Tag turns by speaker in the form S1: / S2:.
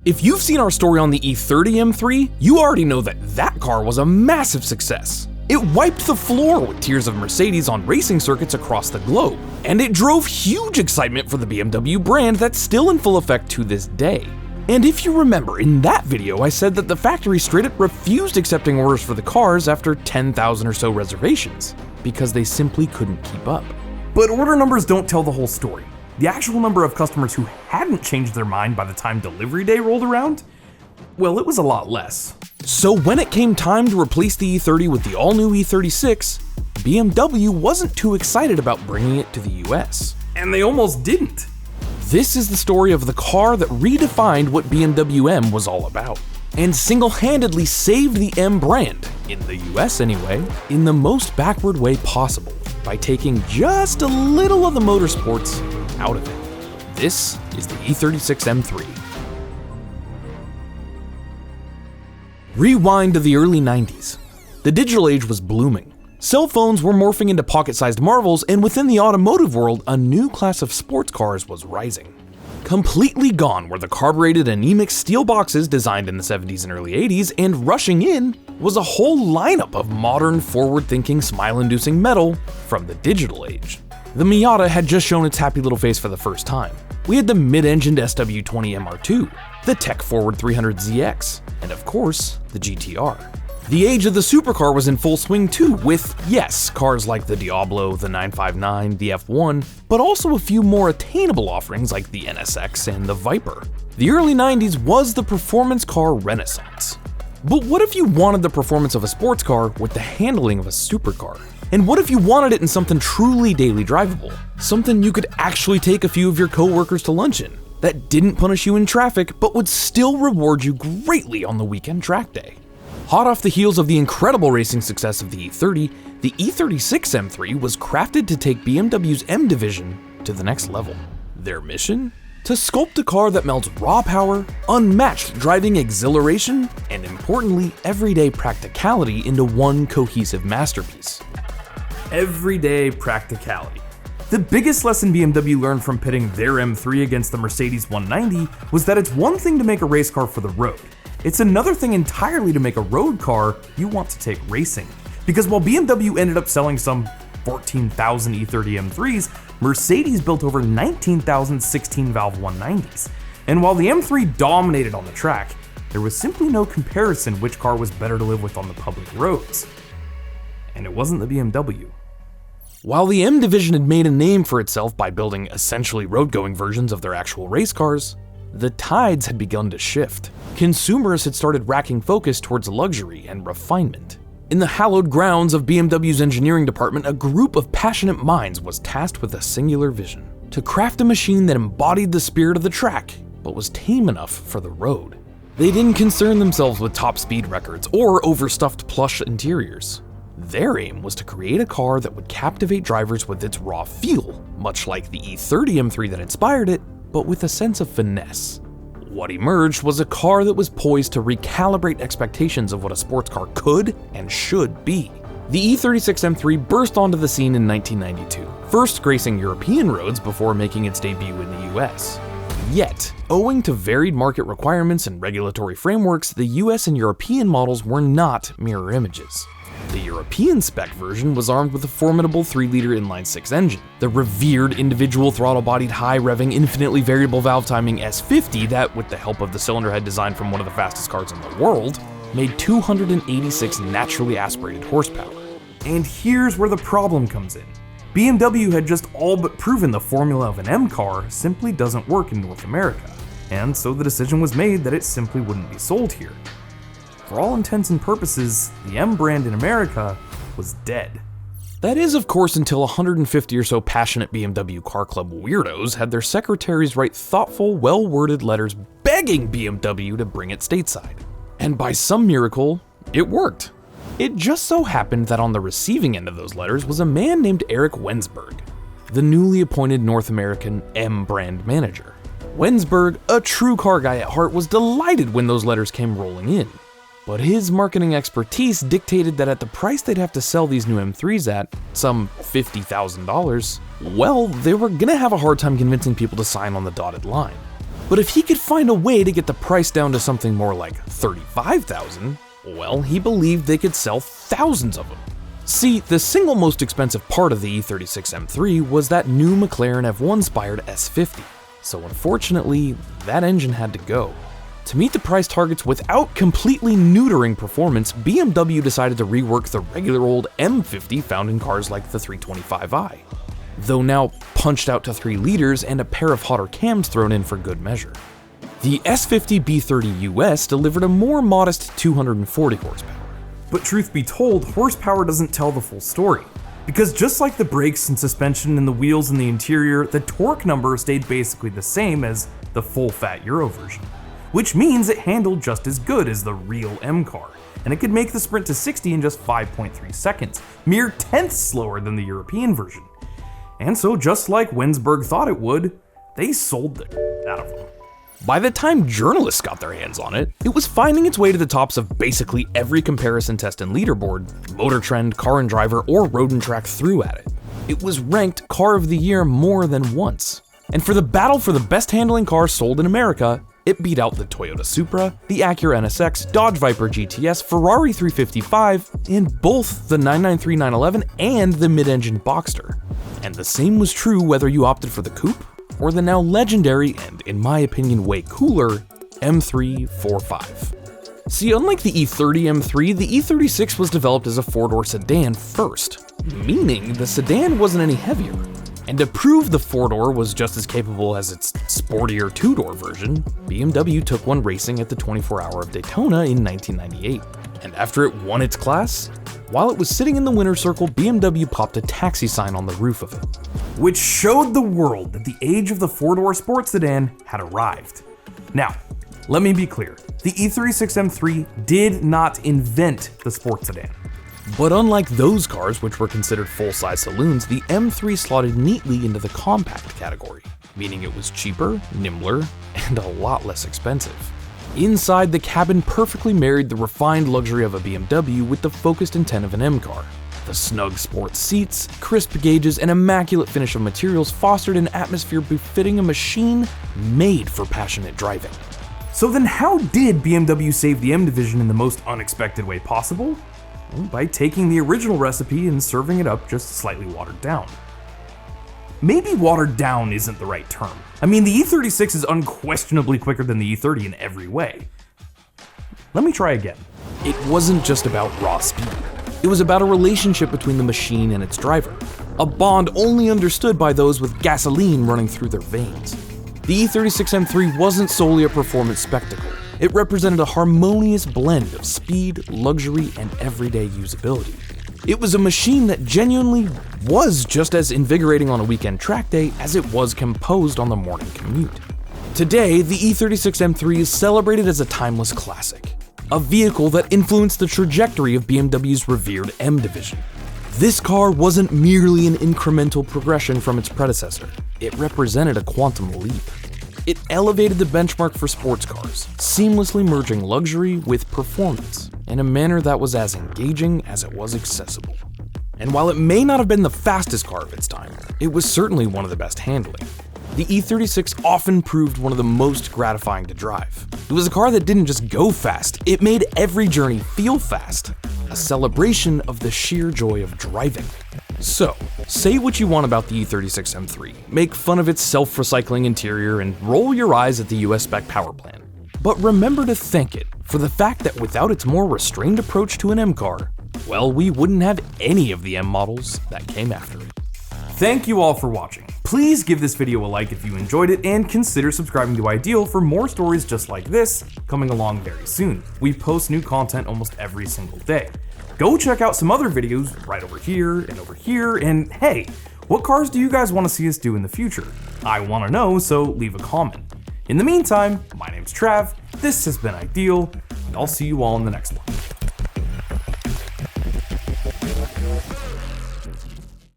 S1: If you've seen our story on the E30 M3, you already know that that car was a massive success. It wiped the floor with tiers of Mercedes on racing circuits across the globe, and it drove huge excitement for the BMW brand that's still in full effect to this day. And if you remember, in that video I said that the factory straight up refused accepting orders for the cars after 10,000 or so reservations, because they simply couldn't keep up. But order numbers don't tell the whole story. The actual number of customers who hadn't changed their mind by the time delivery day rolled around, well, it was a lot less. So when it came time to replace the E30 with the all-new E36, BMW wasn't too excited about bringing it to the US. And they almost didn't. This is the story of the car that redefined what BMW M was all about, and single-handedly saved the M brand, in the US anyway, in the most backward way possible, by taking just a little of the motorsports out of it. This is the E36 M3. Rewind to the early 90s. The digital age was blooming. Cell phones were morphing into pocket-sized marvels, and within the automotive world, a new class of sports cars was rising. Completely gone were the carbureted anemic steel boxes designed in the 70s and early 80s, and rushing in was a whole lineup of modern, forward-thinking, smile-inducing metal from the digital age. The Miata had just shown its happy little face for the first time. We had the mid-engined SW20 MR2, the tech-forward 300ZX, and of course, the GTR. The age of the supercar was in full swing too, with, yes, cars like the Diablo, the 959, the F1, but also a few more attainable offerings like the NSX and the Viper. The early 90s was the performance car renaissance. But what if you wanted the performance of a sports car with the handling of a supercar? And what if you wanted it in something truly daily drivable? Something you could actually take a few of your coworkers to lunch in, that didn't punish you in traffic but would still reward you greatly on the weekend track day. Hot off the heels of the incredible racing success of the E30, the E36 M3 was crafted to take BMW's M division to the next level. Their mission? To sculpt a car that melts raw power, unmatched driving exhilaration, and importantly, everyday practicality into one cohesive masterpiece. Everyday practicality. The biggest lesson BMW learned from pitting their M3 against the Mercedes 190 was that it's one thing to make a race car for the road. It's another thing entirely to make a road car you want to take racing. Because while BMW ended up selling some 14,000 E30 M3s, Mercedes built over 19,000 16-valve 190s. And while the M3 dominated on the track, there was simply no comparison which car was better to live with on the public roads. And it wasn't the BMW. While the M division had made a name for itself by building essentially road-going versions of their actual race cars, the tides had begun to shift. Consumers had started racking focus towards luxury and refinement. In the hallowed grounds of BMW's engineering department, a group of passionate minds was tasked with a singular vision: to craft a machine that embodied the spirit of the track, but was tame enough for the road. They didn't concern themselves with top speed records or overstuffed plush interiors. Their aim was to create a car that would captivate drivers with its raw feel, much like the E30 M3 that inspired it, but with a sense of finesse. What emerged was a car that was poised to recalibrate expectations of what a sports car could and should be. The E36 M3 burst onto the scene in 1992, first gracing European roads before making its debut in the US. Yet, owing to varied market requirements and regulatory frameworks, the US and European models were not mirror images. The European spec version was armed with a formidable 3-liter inline-6 engine, the revered individual throttle-bodied high-revving infinitely variable valve timing S50 that, with the help of the cylinder head designed from one of the fastest cars in the world, made 286 naturally aspirated horsepower. And here's where the problem comes in. BMW had just all but proven the formula of an M car simply doesn't work in North America, and so the decision was made that it simply wouldn't be sold here. For all intents and purposes, the M brand in America was dead. That is, of course, until 150 or so passionate BMW car club weirdos had their secretaries write thoughtful, well-worded letters begging BMW to bring it stateside. And by some miracle, it worked. It just so happened that on the receiving end of those letters was a man named Eric Wensberg, the newly appointed North American M brand manager. Wensberg, a true car guy at heart, was delighted when those letters came rolling in. But his marketing expertise dictated that at the price they'd have to sell these new M3s at, some $50,000, well, they were gonna have a hard time convincing people to sign on the dotted line. But if he could find a way to get the price down to something more like $35,000, well, he believed they could sell thousands of them. See, the single most expensive part of the E36 M3 was that new McLaren F1-inspired S50. So unfortunately, that engine had to go. To meet the price targets without completely neutering performance, BMW decided to rework the regular old M50 found in cars like the 325i, though now punched out to 3 liters and a pair of hotter cams thrown in for good measure. The S50 B30 US delivered a more modest 240 horsepower. But truth be told, horsepower doesn't tell the full story. Because just like the brakes and suspension and the wheels and the interior, the torque number stayed basically the same as the full-fat Euro version. Which means it handled just as good as the real M car, and it could make the sprint to 60 in just 5.3 seconds, mere tenths slower than the European version. And so just like Wensberg thought it would, they sold the out of them. By the time journalists got their hands on it, it was finding its way to the tops of basically every comparison test and leaderboard Motor Trend, Car and Driver, or Road and Track threw at it. It was ranked Car of the Year more than once. And for the battle for the best handling car sold in America, it beat out the Toyota Supra, the Acura NSX, Dodge Viper GTS, Ferrari 355, and both the 993 911 and the mid-engine Boxster. And the same was true whether you opted for the coupe or the now legendary and, in my opinion, way cooler M345. See, unlike the E30 M3, the E36 was developed as a 4-door sedan first, meaning the sedan wasn't any heavier. And to prove the 4-door was just as capable as its sportier 2-door version, BMW took one racing at the 24 Hour of Daytona in 1998. And after it won its class, while it was sitting in the winner's circle, BMW popped a taxi sign on the roof of it, which showed the world that the age of the 4-door sports sedan had arrived. Now, let me be clear, the E36 M3 did not invent the sports sedan. But unlike those cars, which were considered full-size saloons, the M3 slotted neatly into the compact category, meaning it was cheaper, nimbler, and a lot less expensive. Inside, the cabin perfectly married the refined luxury of a BMW with the focused intent of an M car. The snug sports seats, crisp gauges, and immaculate finish of materials fostered an atmosphere befitting a machine made for passionate driving. So then how did BMW save the M division in the most unexpected way possible? Well, by taking the original recipe and serving it up just slightly watered down. Maybe watered down isn't the right term. I mean, the E36 is unquestionably quicker than the E30 in every way. Let me try again. It wasn't just about raw speed. It was about a relationship between the machine and its driver, a bond only understood by those with gasoline running through their veins. The E36 M3 wasn't solely a performance spectacle. It represented a harmonious blend of speed, luxury, and everyday usability. It was a machine that genuinely was just as invigorating on a weekend track day as it was composed on the morning commute. Today, the E36 M3 is celebrated as a timeless classic, a vehicle that influenced the trajectory of BMW's revered M division. This car wasn't merely an incremental progression from its predecessor, it represented a quantum leap. It elevated the benchmark for sports cars, seamlessly merging luxury with performance in a manner that was as engaging as it was accessible. And while it may not have been the fastest car of its time, it was certainly one of the best handling. The E36 often proved one of the most gratifying to drive. It was a car that didn't just go fast, it made every journey feel fast, a celebration of the sheer joy of driving. So, say what you want about the E36 M3, make fun of its self-recycling interior, and roll your eyes at the US spec power plant. But remember to thank it for the fact that without its more restrained approach to an M car, well, we wouldn't have any of the M models that came after it. Thank you all for watching. Please give this video a like if you enjoyed it, and consider subscribing to Ideal for more stories just like this coming along very soon. We post new content almost every single day. Go check out some other videos right over here, and hey, what cars do you guys want to see us do in the future? I want to know, so leave a comment. In the meantime, my name's Trav, this has been Ideal, and I'll see you all in the next one.